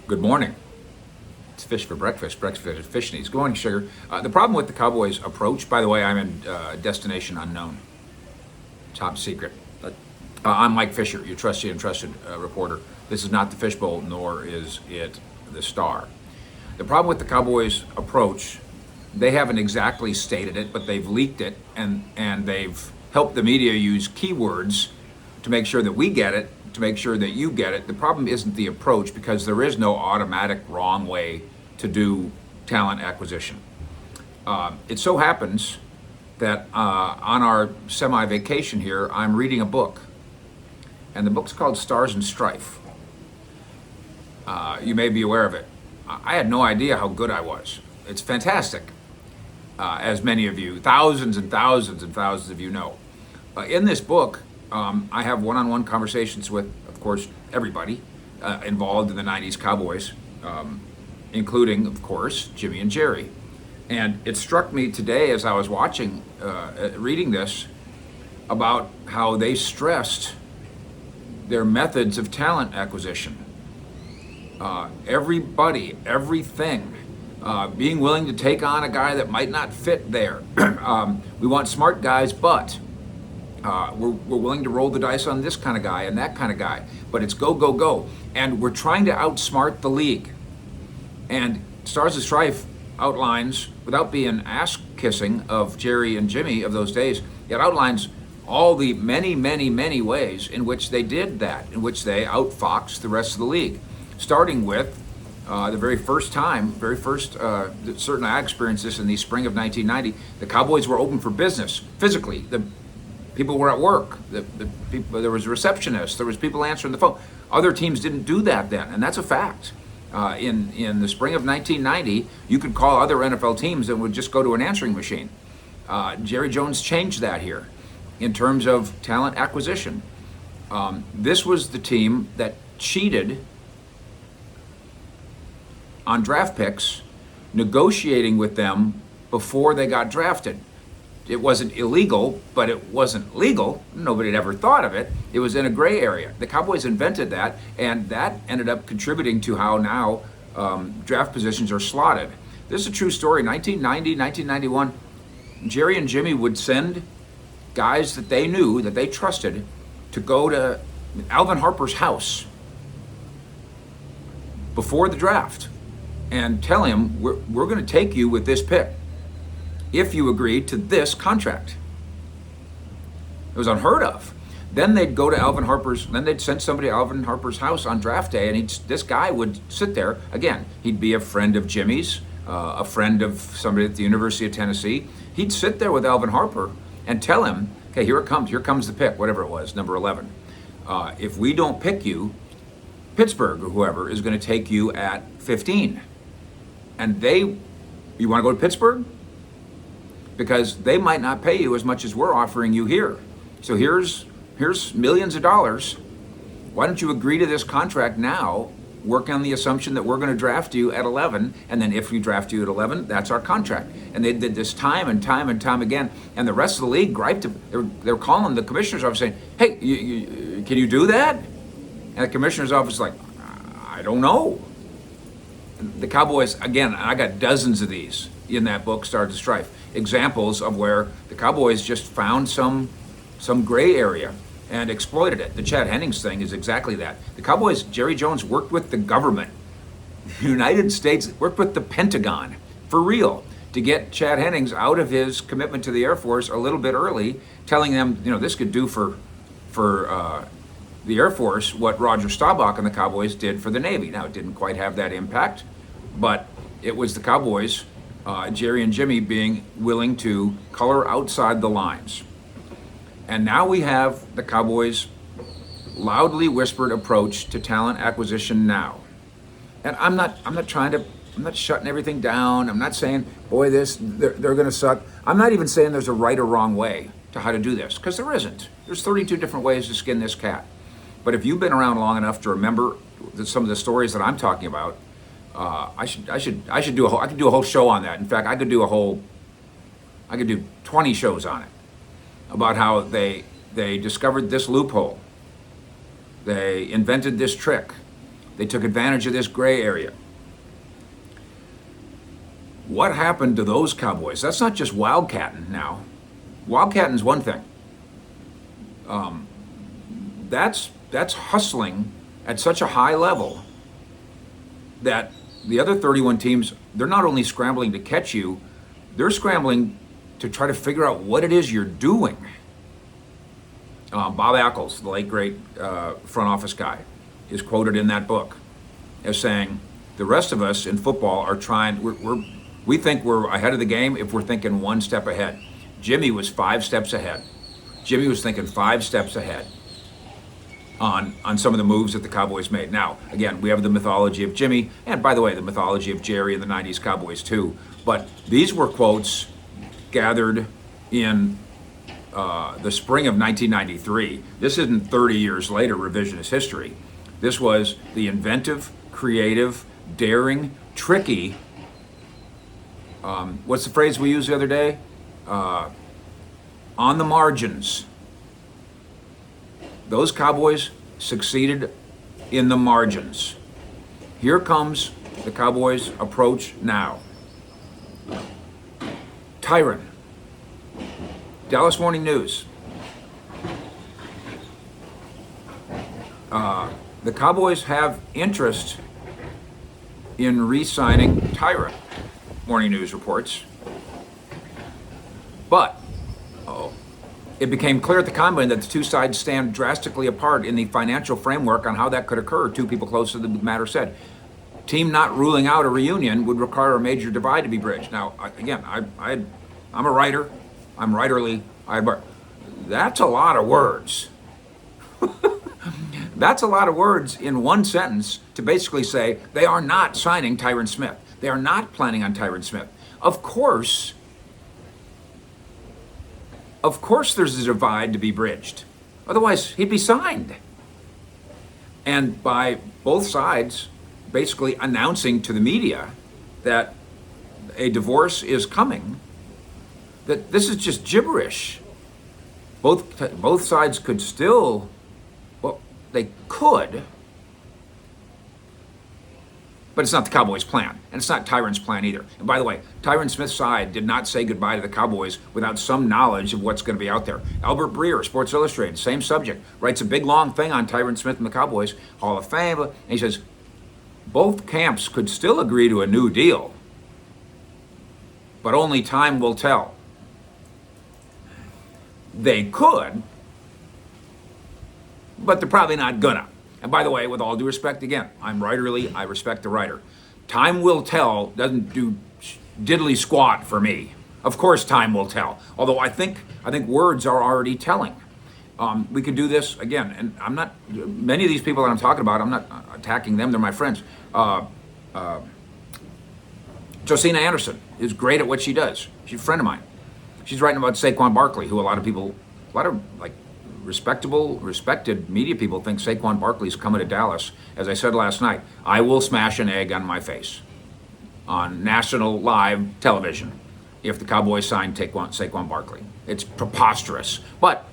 Good morning. It's fish for breakfast. Breakfast fish needs. Good morning, sugar. The problem with the Cowboys' approach, by the way, I'm in destination unknown, top secret. But I'm Mike Fisher, your trusty and trusted reporter. This is not the Fishbowl, nor is it the Star. The problem with the Cowboys' approach, they haven't exactly stated it, but they've leaked it, and they've helped the media use keywords to make sure that we get it, to make sure that you get it. The problem isn't the approach, because there is no automatic wrong way to do talent acquisition. It so happens that on our semi-vacation here, I'm reading a book, and the book's called Stars and Strife. You may be aware of it. I had no idea how good I was. It's fantastic, as many of you, thousands and thousands and thousands of you know. In this book, I have one-on-one conversations with, of course, everybody involved in the 90s Cowboys, including, of course, Jimmy and Jerry. And it struck me today as I was reading this, about how they stressed their methods of talent acquisition. Everybody, everything, being willing to take on a guy that might not fit there. We want smart guys, but we're willing to roll the dice on this kind of guy and that kind of guy, but it's go, go, go. And we're trying to outsmart the league. And Stars and Strife outlines, without being ass-kissing of Jerry and Jimmy of those days, it outlines all the many, many, many ways in which they did that, in which they outfoxed the rest of the league. Starting with the very first, certain I experienced this in the spring of 1990, the Cowboys were open for business physically. The people were at work. There was receptionists. There was people answering the phone. Other teams didn't do that then, and that's a fact. In the spring of 1990, you could call other NFL teams and would just go to an answering machine. Jerry Jones changed that here in terms of talent acquisition. This was the team that cheated on draft picks, negotiating with them before they got drafted. It wasn't illegal, but it wasn't legal. Nobody had ever thought of it. It was in a gray area. The Cowboys invented that, and that ended up contributing to how now draft positions are slotted. This is a true story. 1990, 1991, Jerry and Jimmy would send guys that they knew, that they trusted, to go to Alvin Harper's house before the draft and tell him, we're going to take you with this pick if you agree to this contract. It was unheard of. Then they'd go to Alvin Harper's, then they'd send somebody to Alvin Harper's house on draft day, and this guy would sit there. Again, he'd be a friend of Jimmy's, a friend of somebody at the University of Tennessee. He'd sit there with Alvin Harper and tell him, okay, here comes the pick, whatever it was, number 11. If we don't pick you, Pittsburgh or whoever is going to take you at 15. And you want to go to Pittsburgh? Because they might not pay you as much as we're offering you here. So here's millions of dollars. Why don't you agree to this contract now, work on the assumption that we're going to draft you at 11, and then if we draft you at 11, that's our contract. And they did this time and time and time again, and the rest of the league griped. They were calling the commissioner's office saying, hey, can you do that? And the commissioner's office is like, I don't know. The Cowboys, again, I got dozens of these in that book, Stars and Strife, examples of where the Cowboys just found some gray area and exploited it. The Chad Hennings thing is exactly that. The Cowboys, Jerry Jones worked with the government, the United States, worked with the Pentagon, for real, to get Chad Hennings out of his commitment to the Air Force a little bit early, telling them, this could do for the Air Force what Roger Staubach and the Cowboys did for the Navy. Now, it didn't quite have that impact, but it was the Cowboys, Jerry and Jimmy, being willing to color outside the lines. And now we have the Cowboys' loudly whispered approach to talent acquisition now. And I'm not shutting everything down. I'm not saying, boy, they're going to suck. I'm not even saying there's a right or wrong way to how to do this, because there isn't. There's 32 different ways to skin this cat. But if you've been around long enough to remember some of the stories that I'm talking about, I could do a whole show on that. In fact, I could do 20 shows on it, about how they discovered this loophole. They invented this trick. They took advantage of this gray area. What happened to those Cowboys? That's not just wildcatting now. Wildcatting's one thing. That's hustling at such a high level that the other 31 teams, they're not only scrambling to catch you, they're scrambling to try to figure out what it is you're doing. Bob Ackles, the late great front office guy, is quoted in that book as saying, the rest of us in football are trying, we think we're ahead of the game if we're thinking one step ahead. Jimmy was 5 steps ahead. Jimmy was thinking 5 steps ahead on some of the moves that the Cowboys made. Now, again, we have the mythology of Jimmy, and by the way, the mythology of Jerry and the 90s Cowboys too. But these were quotes gathered in the spring of 1993. This isn't 30 years later revisionist history. This was the inventive, creative, daring, tricky, what's the phrase we used the other day? On the margins. Those Cowboys succeeded in the margins. Here comes the Cowboys' approach now. Tyron, Dallas Morning News. The Cowboys have interest in re-signing Tyron, Morning News reports. But it became clear at the combine that the two sides stand drastically apart in the financial framework on how that could occur. Two people close to the matter said. Team not ruling out a reunion would require a major divide to be bridged. Now, again, I'm a writer. I'm writerly. That's a lot of words. That's a lot of words in one sentence to basically say they are not signing Tyron Smith. They are not planning on Tyron Smith. Of course there's a divide to be bridged. Otherwise, he'd be signed. And by both sides basically announcing to the media that a divorce is coming, that this is just gibberish. Both sides could still, well, they could, but it's not the Cowboys' plan, and it's not Tyron's plan either. And by the way, Tyron Smith's side did not say goodbye to the Cowboys without some knowledge of what's going to be out there. Albert Breer, Sports Illustrated, same subject, writes a big long thing on Tyron Smith and the Cowboys, Hall of Fame, and he says, both camps could still agree to a new deal, but only time will tell. They could, but they're probably not gonna. And by the way, with all due respect, again, I'm writerly, I respect the writer. Time will tell doesn't do diddly squat for me. Of course time will tell. Although I think words are already telling. We could do this again, and I'm not, many of these people that I'm talking about, I'm not attacking them, they're my friends. Josina Anderson is great at what she does. She's a friend of mine. She's writing about Saquon Barkley, who a lot of like respected media people think Saquon Barkley's coming to Dallas. As I said last night, I will smash an egg on my face on national live television if the Cowboys sign Saquon Barkley. It's preposterous, but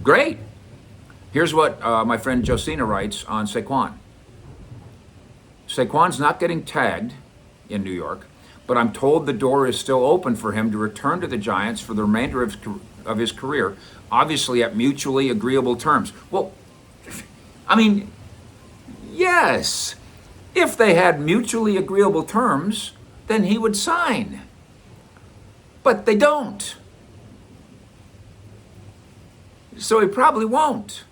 great. Here's what my friend Josina writes on Saquon. Saquon's not getting tagged in New York, but I'm told the door is still open for him to return to the Giants for the remainder of his career, obviously at mutually agreeable terms. Well, I mean, yes, if they had mutually agreeable terms, then he would sign. But they don't. So he probably won't.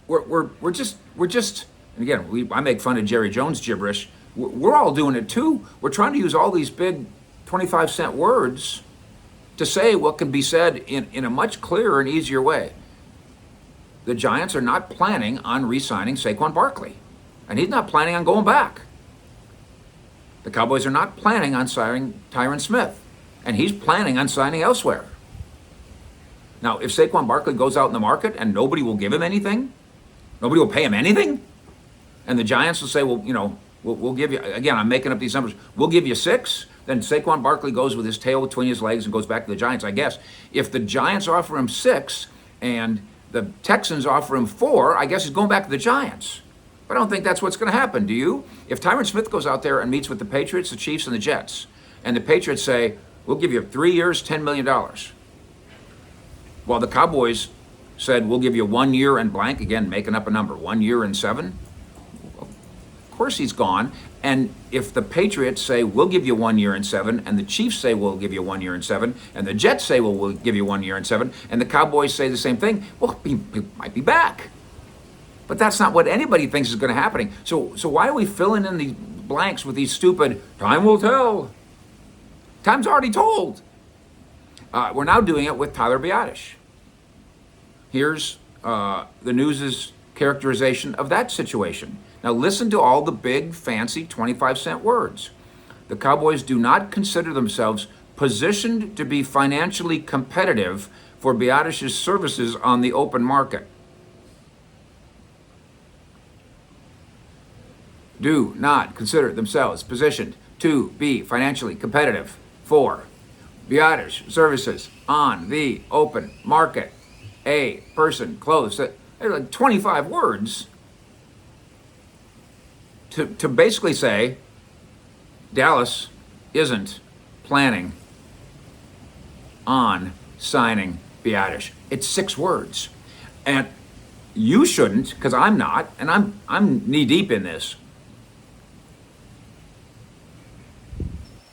We're just, and again, I make fun of Jerry Jones gibberish. We're all doing it too. We're trying to use all these big 25-cent words to say what can be said in a much clearer and easier way. The Giants are not planning on re-signing Saquon Barkley, and he's not planning on going back. The Cowboys are not planning on signing Tyron Smith, and he's planning on signing elsewhere. Now, if Saquon Barkley goes out in the market and nobody will give him anything, nobody will pay him anything, and the Giants will say, well, you know, we'll give you, again, I'm making up these numbers, we'll give you 6, then Saquon Barkley goes with his tail between his legs and goes back to the Giants, I guess. If the Giants offer him 6 and the Texans offer him 4, I guess he's going back to the Giants. But I don't think that's what's going to happen. Do you? If Tyron Smith goes out there and meets with the Patriots, the Chiefs, and the Jets, and the Patriots say, we'll give you 3 years, $10 million, while the Cowboys said, we'll give you 1 year and blank, again, making up a number, 1 year and 7, of course he's gone. And if the Patriots say, we'll give you 1 year and 7, and the Chiefs say, we'll give you 1 year and 7, and the Jets say, well, we'll give you 1 year and 7, and the Cowboys say the same thing, well, he might be back. But that's not what anybody thinks is going to happen. So why are we filling in the blanks with these stupid, time will tell? Time's already told. We're now doing it with Tyler Biadasz. Here's the news's characterization of that situation. Now listen to all the big, fancy 25-cent words. The Cowboys do not consider themselves positioned to be financially competitive for Biadasz's services on the open market. Do not consider themselves positioned to be financially competitive for Biadasz services on the open market. A person close. There are like 25 words to basically say Dallas isn't planning on signing Biadasz. It's 6 words. And you shouldn't, because I'm not, and I'm knee deep in this.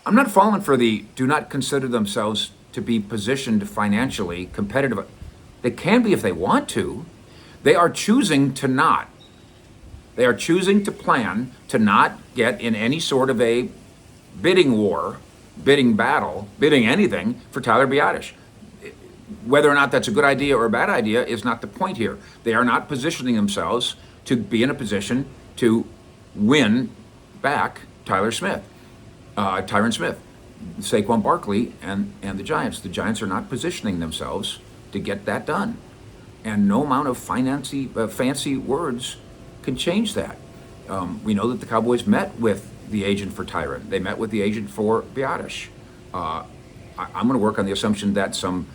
I'm not falling for the do not consider themselves to be positioned financially competitive. They can be if they want to. They are choosing to not. They are choosing to plan to not get in any sort of a bidding war, bidding battle, bidding anything for Tyler Biadasz. Whether or not that's a good idea or a bad idea is not the point here. They are not positioning themselves to be in a position to win back Tyron Smith, Saquon Barkley, and the Giants. The Giants are not positioning themselves to get that done. And no amount of fancy words can change that. We know that the Cowboys met with the agent for Tyron. They met with the agent for Biadasz. I'm going to work on the assumption that some,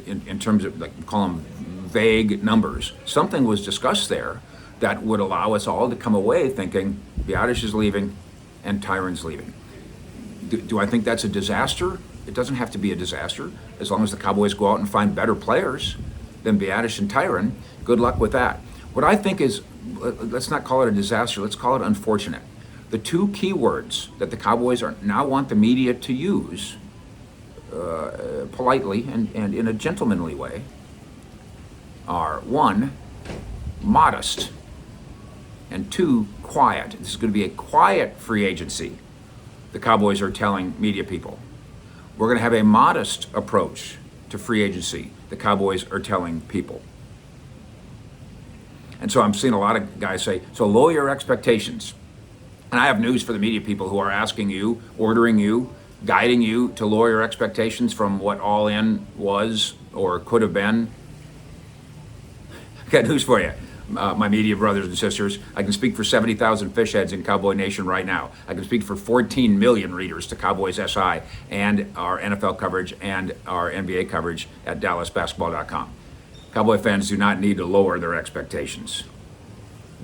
in terms of, like, call them vague numbers, something was discussed there that would allow us all to come away thinking Biadasz is leaving and Tyron's leaving. Do I think that's a disaster? It doesn't have to be a disaster. As long as the Cowboys go out and find better players than Biadasz and Tyron, good luck with that. What I think is, let's not call it a disaster, let's call it unfortunate. The 2 key words that the Cowboys now want the media to use politely and in a gentlemanly way are 1, modest, and 2, quiet. This is going to be a quiet free agency. The Cowboys are telling media people. We're going to have a modest approach to free agency. The Cowboys are telling people. And so I'm seeing a lot of guys say, so lower your expectations. And I have news for the media people who are asking you, ordering you, guiding you to lower your expectations from what All In was or could have been. I got news for you. My media brothers and sisters, I can speak for 70,000 fish heads in Cowboy Nation right now. I can speak for 14 million readers to Cowboys SI and our NFL coverage and our NBA coverage at DallasBasketball.com. Cowboy fans do not need to lower their expectations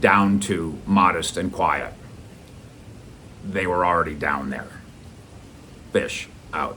down to modest and quiet. They were already down there. Fish out.